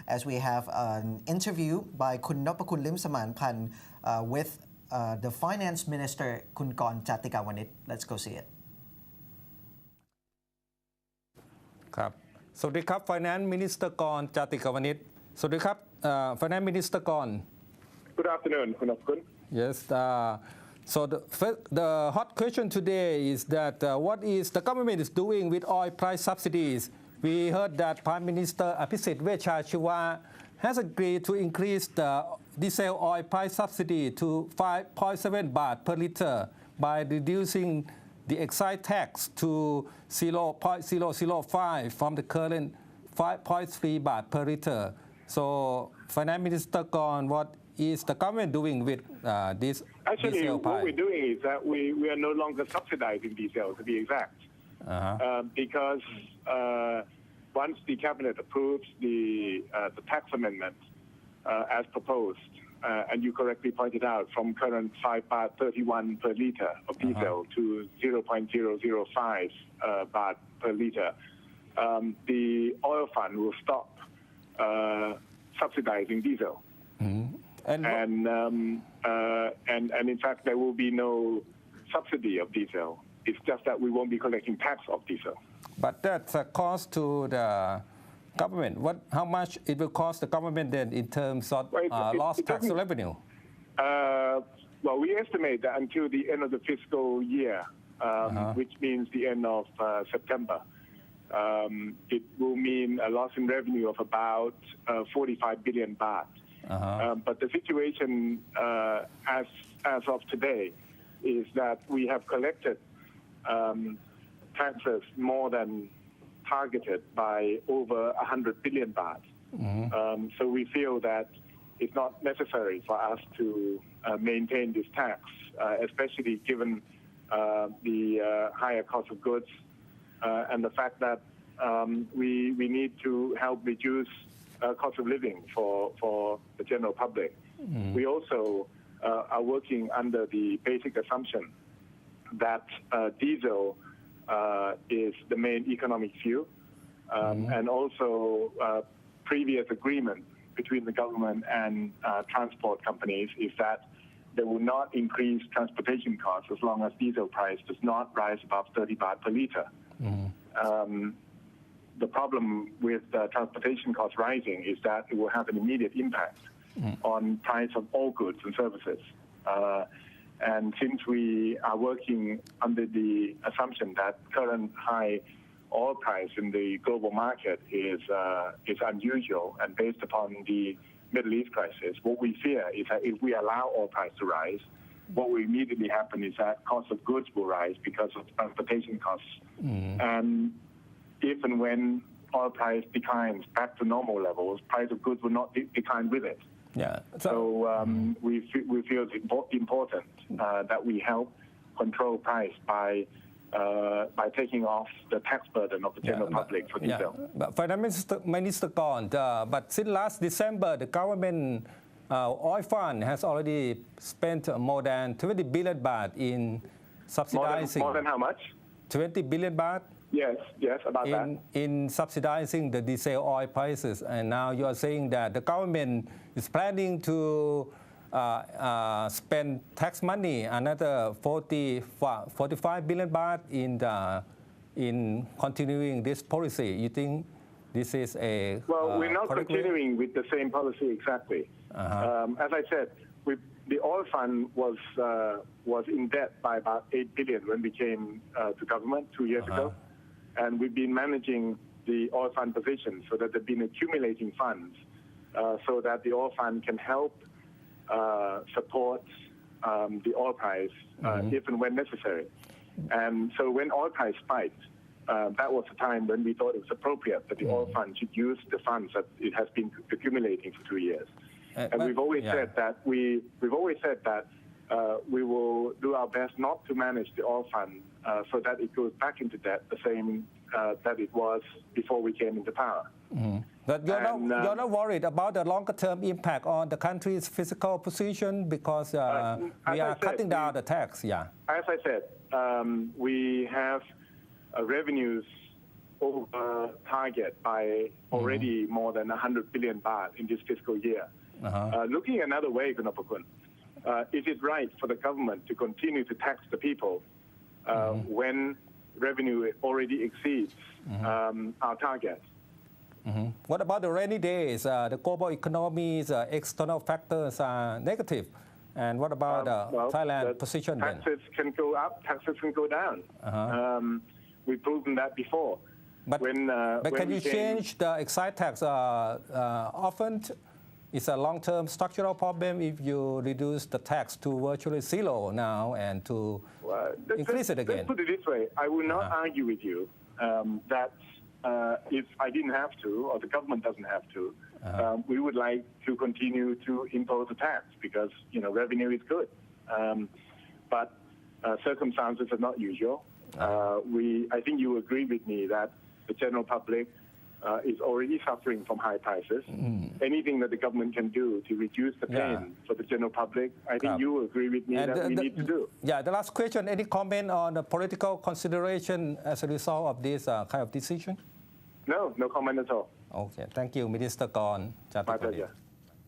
as we have an interview by Kun Nopakun Lim Samanpan with the Finance Minister Kun Kon Chatikawanit. Let's go see it. ครับสวัสดีครับ Finance Minister กรจาติกวณิชสวัสดีครับ Finance Minister กร Good afternoon, Kun Nopakun. Yes. So the hot question today is that what is the government is doing with oil price subsidies? We heard that Prime Minister Abhisit Vejjajiva has agreed to increase the diesel oil price subsidy to 5.7 baht per liter by reducing the excise tax to 0.005 from the current 5.3 baht per liter. So, Finance Minister Gon, what is the government doing with this Actually, diesel price? what we're doing is that we are no longer subsidizing diesel, to be exact, because once the cabinet approves the tax amendment as proposed, and you correctly pointed out, from current 5.31 per liter of diesel to 0.005 baht per liter, the oil fund will stop subsidizing diesel. And in fact, there will be no subsidy of diesel. It's just that we won't be collecting tax of diesel. But that's a cost to the government. How much it will cost the government then in terms of lost tax revenue? Well, we estimate that until the end of the fiscal year, which means the end of September, it will mean a loss in revenue of about 45 billion baht. But the situation as of today is that we have collected taxes more than targeted by over 100 billion baht. So we feel that it's not necessary for us to maintain this tax, especially given the higher cost of goods and the fact that we need to help reduce cost of living for the general public. We also are working under the basic assumption that diesel is the main economic fuel, and also previous agreement between the government and transport companies is that they will not increase transportation costs as long as diesel price does not rise above 30 baht per liter. The problem with transportation costs rising is that it will have an immediate impact on price of all goods and services. And since we are working under the assumption that current high oil price in the global market is unusual and based upon the Middle East crisis, what we fear is that if we allow oil price to rise, what will immediately happen is that cost of goods will rise because of transportation costs. And if and when oil price declines back to normal levels, price of goods will not decline with it. Yeah. So we feel it's important that we help control price by taking off the tax burden of the general public for diesel. But Finance Minister Gon, but since last December, the government oil fund has already spent more than 20 billion baht in subsidizing. More than how much? 20 billion baht. Yes, about that. In subsidizing the diesel oil prices, and now you are saying that the government is planning to spend tax money, another 45 billion baht in continuing this policy. You think this is a well? We're not continuing with the same policy exactly. As I said, the oil fund was in debt by about 8 billion when we came to government 2 years ago. And we've been managing the oil fund position so that they've been accumulating funds so that the oil fund can help support the oil price if and when necessary. And so when oil price spiked, that was the time when we thought it was appropriate that the oil fund should use the funds that it has been accumulating for 2 years. And we've always said that we will do our best not to manage the oil fund so that it goes back into debt the same that it was before we came into power. But you're not worried about the longer-term impact on the country's fiscal position because we are cutting down the tax. As I said, we have revenues over target by already more than 100 billion baht in this fiscal year. Looking another way, Kunapakun, is it right for the government to continue to tax the people when revenue already exceeds our target? What about the rainy days? The global economy's external factors are negative. And what about Thailand's position then? Taxes can go up, taxes can go down. We've proven that before. But can you change the excise tax often? It's a long-term structural problem if you reduce the tax to virtually zero now and to increase it again. Let's put it this way. I will not argue with you that if I didn't have to, or the government doesn't have to, we would like to continue to impose a tax because revenue is good. But circumstances are not usual. I think you agree with me that the general public is already suffering from high prices. Anything that the government can do to reduce the pain for the general public, I think you agree with me that we need to do. Yeah, the last question, any comment on the political consideration as a result of this kind of decision? No comment at all. Okay, thank you, Minister Gorn. My pleasure.